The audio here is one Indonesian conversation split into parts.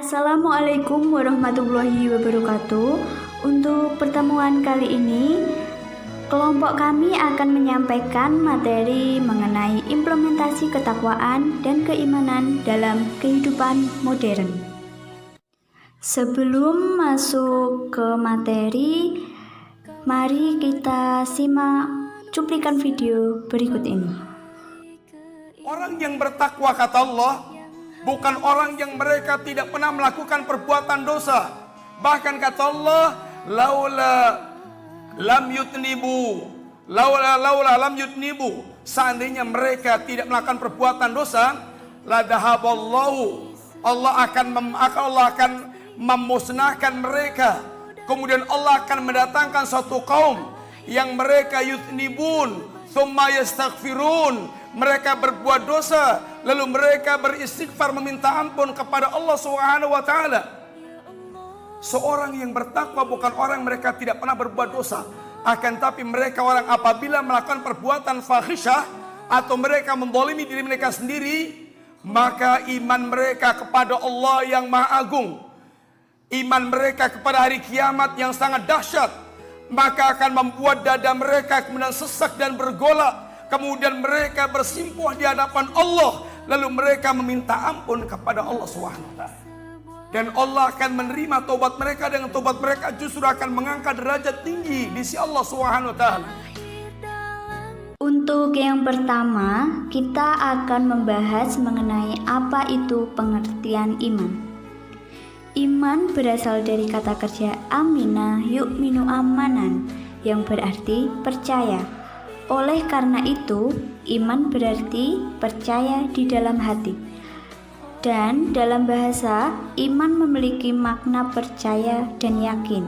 Assalamualaikum warahmatullahi wabarakatuh. Untuk pertemuan kali ini, kelompok kami akan menyampaikan materi mengenai implementasi ketakwaan dan keimanan dalam kehidupan modern. Sebelum masuk ke materi, mari kita simak cuplikan video berikut ini. Orang yang bertakwa kata Allah bukan orang yang mereka tidak pernah melakukan perbuatan dosa. Bahkan kata Allah, laula lam yutnibu, seandainya mereka tidak melakukan perbuatan dosa, la dahaballahu, Allah akan memusnahkan mereka. Kemudian Allah akan mendatangkan suatu kaum yang mereka yutnibun thumma yastaghfirun, mereka berbuat dosa lalu mereka beristighfar meminta ampun kepada Allah Subhanahu wa taala. Seorang yang bertakwa bukan orang mereka tidak pernah berbuat dosa, akan tapi mereka orang apabila melakukan perbuatan fahisyah atau mereka menzalimi diri mereka sendiri, maka iman mereka kepada Allah yang Maha Agung, iman mereka kepada hari kiamat yang sangat dahsyat, maka akan membuat dada mereka kemudian sesak dan bergolak. Kemudian mereka bersimpuh di hadapan Allah, lalu mereka meminta ampun kepada Allah SWT. Dan Allah akan menerima tobat mereka, dengan tobat mereka justru akan mengangkat derajat tinggi di sisi Allah SWT. Untuk yang pertama, kita akan membahas mengenai apa itu pengertian iman. Iman berasal dari kata kerja amina yu'minu amanan, yang berarti percaya. Oleh karena itu, iman berarti percaya di dalam hati. Dan dalam bahasa, iman memiliki makna percaya dan yakin.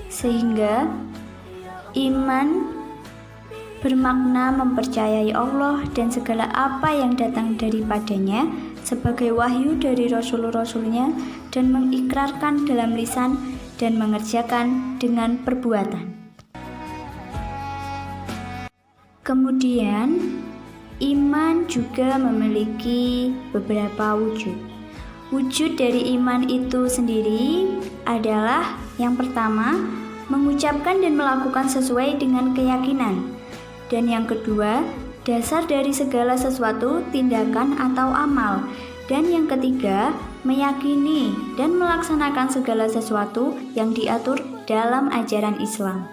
Sehingga iman bermakna mempercayai Allah dan segala apa yang datang daripadanya sebagai wahyu dari rasul-rasulnya, dan mengikrarkan dalam lisan dan mengerjakan dengan perbuatan. Kemudian, iman juga memiliki beberapa wujud. Wujud dari iman itu sendiri adalah yang pertama, mengucapkan dan melakukan sesuai dengan keyakinan. Dan yang kedua, dasar dari segala sesuatu, tindakan atau amal. Dan yang ketiga, meyakini dan melaksanakan segala sesuatu yang diatur dalam ajaran Islam.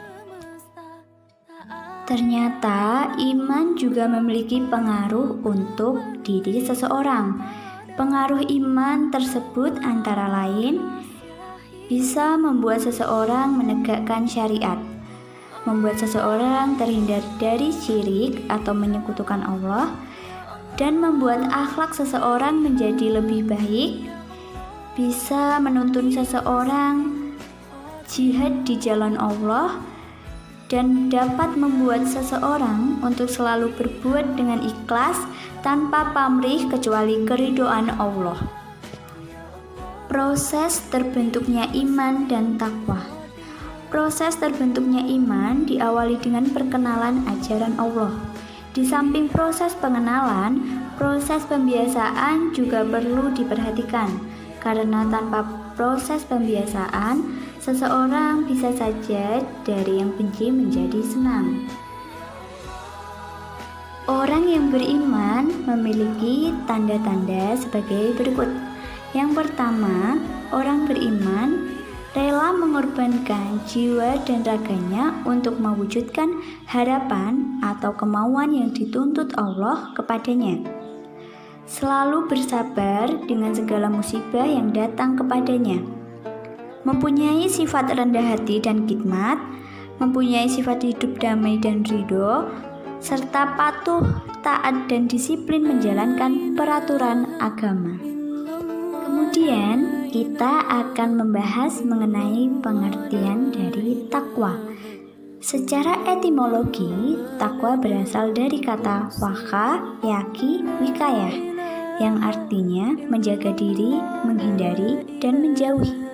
Ternyata iman juga memiliki pengaruh untuk diri seseorang. Pengaruh iman tersebut antara lain bisa membuat seseorang menegakkan syariat, membuat seseorang terhindar dari syirik atau menyekutukan Allah, dan membuat akhlak seseorang menjadi lebih baik, bisa menuntun seseorang jihad di jalan Allah, dan dapat membuat seseorang untuk selalu berbuat dengan ikhlas tanpa pamrih kecuali keridhaan Allah. Proses terbentuknya iman dan takwa. Proses terbentuknya iman diawali dengan perkenalan ajaran Allah. Di samping proses pengenalan, proses pembiasaan juga perlu diperhatikan, karena tanpa proses pembiasaan, seseorang bisa saja dari yang benci menjadi senang. Orang yang beriman memiliki tanda-tanda sebagai berikut. Yang pertama, orang beriman rela mengorbankan jiwa dan raganya untuk mewujudkan harapan atau kemauan yang dituntut Allah kepadanya. Selalu bersabar dengan segala musibah yang datang kepadanya. Mempunyai sifat rendah hati dan khidmat, mempunyai sifat hidup damai dan ridho, serta patuh, taat dan disiplin menjalankan peraturan agama. Kemudian kita akan membahas mengenai pengertian dari takwa. Secara etimologi, takwa berasal dari kata waka, yaki, wikayah, yang artinya menjaga diri, menghindari, dan menjauhi.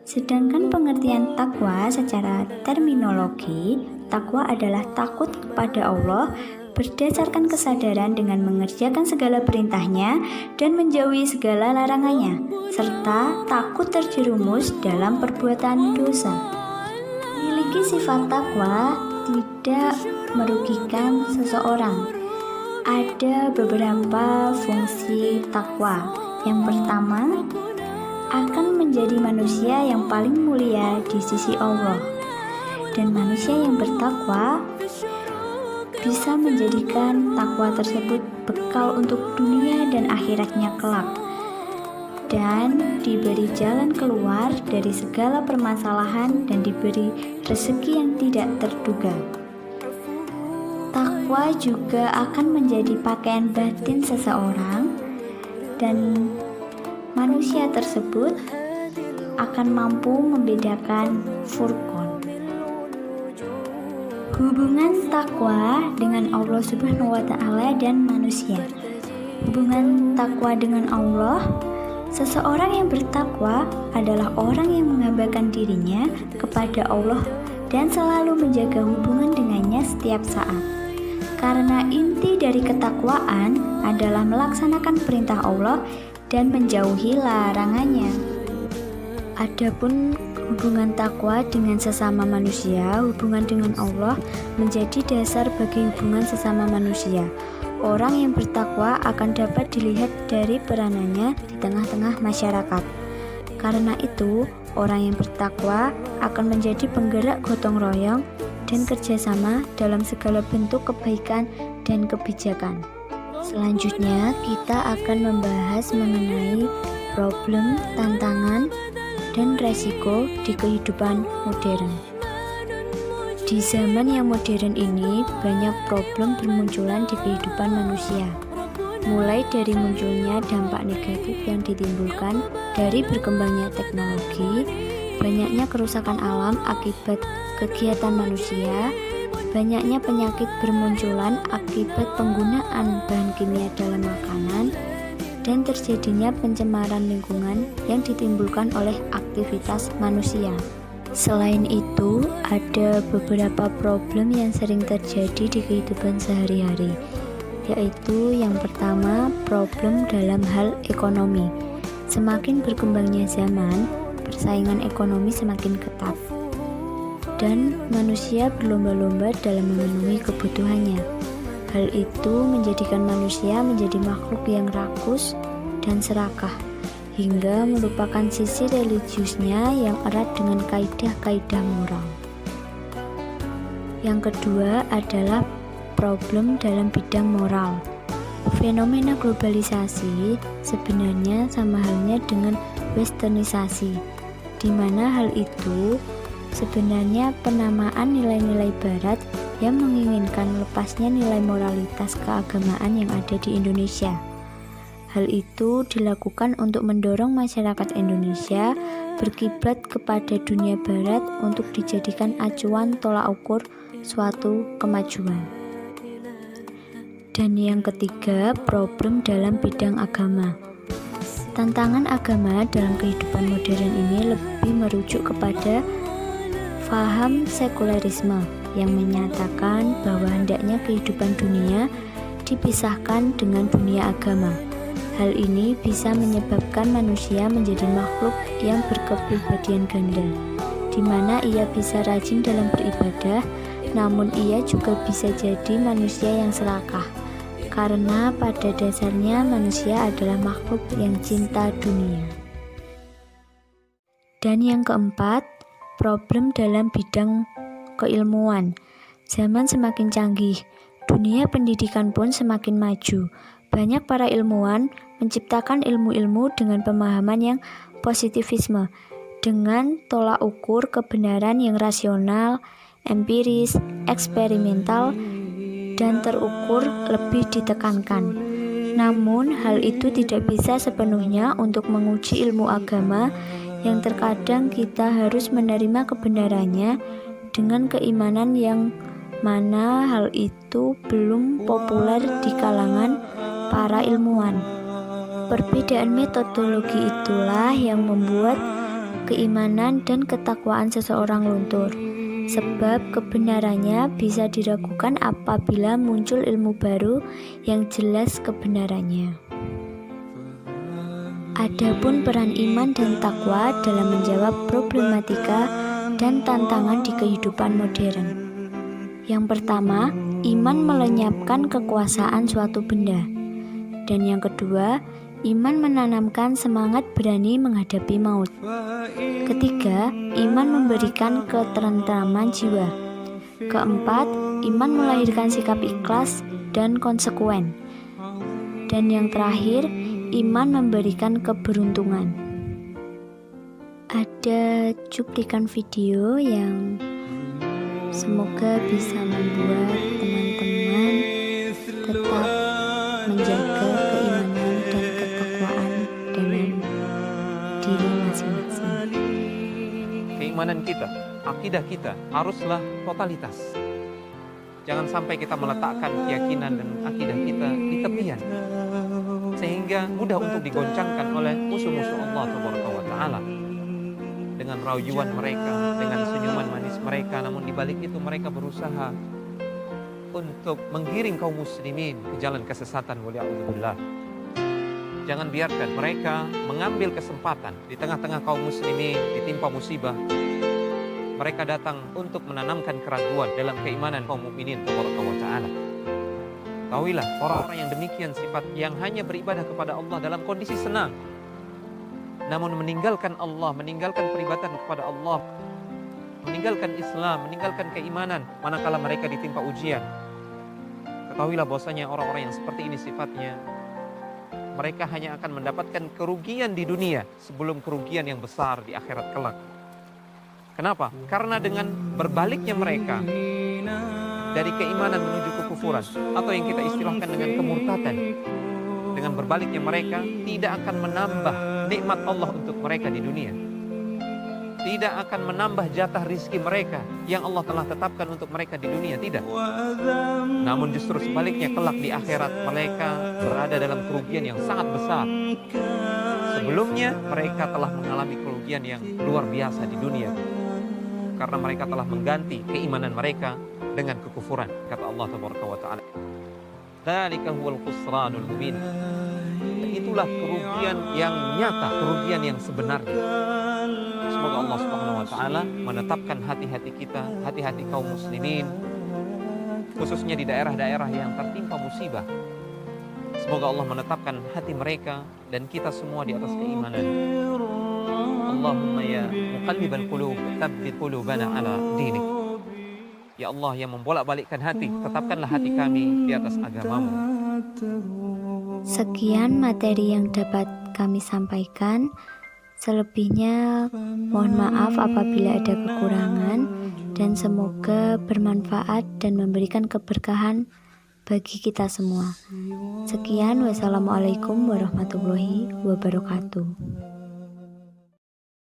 Sedangkan pengertian takwa secara terminologi, takwa adalah takut kepada Allah berdasarkan kesadaran dengan mengerjakan segala perintahnya dan menjauhi segala larangannya, serta takut terjerumus dalam perbuatan dosa. Memiliki sifat takwa tidak merugikan seseorang. Ada beberapa fungsi takwa. Yang pertama, akan menjadi manusia yang paling mulia di sisi Allah. Dan manusia yang bertakwa bisa menjadikan takwa tersebut bekal untuk dunia dan akhiratnya kelak, dan diberi jalan keluar dari segala permasalahan dan diberi rezeki yang tidak terduga. Takwa juga akan menjadi pakaian batin seseorang, dan manusia tersebut akan mampu membedakan furqan. Hubungan takwa dengan Allah Subhanahu wa Ta'ala dan manusia. Hubungan takwa dengan Allah, seseorang yang bertakwa adalah orang yang menghambakan dirinya kepada Allah dan selalu menjaga hubungan dengannya setiap saat. Karena inti dari ketakwaan adalah melaksanakan perintah Allah dan menjauhi larangannya. Adapun hubungan takwa dengan sesama manusia, hubungan dengan Allah menjadi dasar bagi hubungan sesama manusia. Orang yang bertakwa akan dapat dilihat dari peranannya di tengah-tengah masyarakat. Karena itu, orang yang bertakwa akan menjadi penggerak gotong royong dan kerjasama dalam segala bentuk kebaikan dan kebijakan. Selanjutnya, kita akan membahas mengenai problem, tantangan, dan resiko di kehidupan modern. Di zaman yang modern ini, banyak problem bermunculan di kehidupan manusia. Mulai dari munculnya dampak negatif yang ditimbulkan dari berkembangnya teknologi, banyaknya kerusakan alam akibat kegiatan manusia, banyaknya penyakit bermunculan akibat penggunaan bahan kimia dalam makanan, dan terjadinya pencemaran lingkungan yang ditimbulkan oleh aktivitas manusia. Selain itu, ada beberapa problem yang sering terjadi di kehidupan sehari-hari, yaitu yang pertama, problem dalam hal ekonomi. Semakin berkembangnya zaman, persaingan ekonomi semakin ketat, dan manusia berlomba-lomba dalam memenuhi kebutuhannya. Hal itu menjadikan manusia menjadi makhluk yang rakus dan serakah, hingga melupakan sisi religiusnya yang erat dengan kaidah-kaidah moral. Yang kedua adalah problem dalam bidang moral. Fenomena globalisasi sebenarnya sama halnya dengan westernisasi, di mana hal itu sebenarnya penamaan nilai-nilai barat yang menginginkan lepasnya nilai moralitas keagamaan yang ada di Indonesia. Hal itu dilakukan untuk mendorong masyarakat Indonesia berkiblat kepada dunia barat untuk dijadikan acuan tolak ukur suatu kemajuan. Dan yang ketiga, problem dalam bidang agama. Tantangan agama dalam kehidupan modern ini lebih merujuk kepada faham sekulerisme yang menyatakan bahwa hendaknya kehidupan dunia dipisahkan dengan dunia agama. Hal ini bisa menyebabkan manusia menjadi makhluk yang berkepribadian ganda, di mana ia bisa rajin dalam beribadah, namun ia juga bisa jadi manusia yang serakah, karena pada dasarnya manusia adalah makhluk yang cinta dunia. Dan yang keempat, problem dalam bidang keilmuan. Zaman semakin canggih, dunia pendidikan pun semakin maju. Banyak para ilmuwan menciptakan ilmu-ilmu dengan pemahaman yang positivisme, dengan tolak ukur kebenaran yang rasional, empiris, eksperimental, dan terukur lebih ditekankan. Namun, hal itu tidak bisa sepenuhnya untuk menguji ilmu agama yang terkadang kita harus menerima kebenarannya dengan keimanan yang mana hal itu belum populer di kalangan para ilmuwan. Perbedaan metodologi itulah yang membuat keimanan dan ketakwaan seseorang luntur. sebab kebenarannya bisa diragukan apabila muncul ilmu baru yang jelas kebenarannya. Adapun peran iman dan takwa dalam menjawab problematika dan tantangan di kehidupan modern. Yang pertama, iman melenyapkan kekuasaan suatu benda. Dan yang kedua, iman menanamkan semangat berani menghadapi maut. Ketiga, iman memberikan ketentraman jiwa. Keempat, iman melahirkan sikap ikhlas dan konsekuen. Dan yang terakhir, iman memberikan keberuntungan. Ada cuplikan video yang semoga bisa membuat teman-teman tetap menjaga keimanan dan ketakwaan dengan diri masing-masing. Keimanan kita, akidah kita haruslah totalitas. Jangan sampai kita meletakkan keyakinan dan akidah kita di tepian, sehingga mudah untuk digoncangkan oleh musuh-musuh Allah Taala. Dengan rayuan mereka, dengan senyuman manis mereka, namun di balik itu mereka berusaha untuk menggiring kaum muslimin ke jalan kesesatan. Waliyahudzubillah. Jangan biarkan mereka mengambil kesempatan di tengah-tengah kaum muslimin ditimpa musibah. Mereka datang untuk menanamkan keraguan dalam keimanan kaum mukminin taala. Tahuilah, orang-orang yang demikian sifat, yang hanya beribadah kepada Allah dalam kondisi senang, namun meninggalkan Allah, meninggalkan peribadatan kepada Allah, meninggalkan Islam, meninggalkan keimanan manakala mereka ditimpa ujian. Ketahuilah bahwasanya orang-orang yang seperti ini sifatnya, mereka hanya akan mendapatkan kerugian di dunia sebelum kerugian yang besar di akhirat kelak. Kenapa? Karena dengan berbaliknya mereka dari keimanan menuju kekufuran, atau yang kita istilahkan dengan kemurtadan, dengan berbaliknya mereka tidak akan menambah nikmat Allah untuk mereka di dunia, tidak akan menambah jatah rizki mereka yang Allah telah tetapkan untuk mereka di dunia, tidak. Namun justru sebaliknya, kelak di akhirat mereka berada dalam kerugian yang sangat besar. Sebelumnya mereka telah mengalami kerugian yang luar biasa di dunia, karena mereka telah mengganti keimanan mereka dengan kekufuran. Kata Allah Taala, dzalika huwal khusranul mubin. Itulah kerugian yang nyata, kerugian yang sebenarnya. Semoga Allah Subhanahu wa taala menetapkan hati-hati kita, hati-hati kaum muslimin, khususnya di daerah-daerah yang tertimpa musibah. Semoga Allah menetapkan hati mereka dan kita semua di atas keimanan. Allahumma ya muqallibal qulub, tsabbit qulubana ala dinik. Ya Allah yang membolak-balikkan hati, tetapkanlah hati kami di atas agamamu. Sekian materi yang dapat kami sampaikan. Selebihnya mohon maaf apabila ada kekurangan, dan semoga bermanfaat dan memberikan keberkahan bagi kita semua. Sekian, wassalamualaikum warahmatullahi wabarakatuh.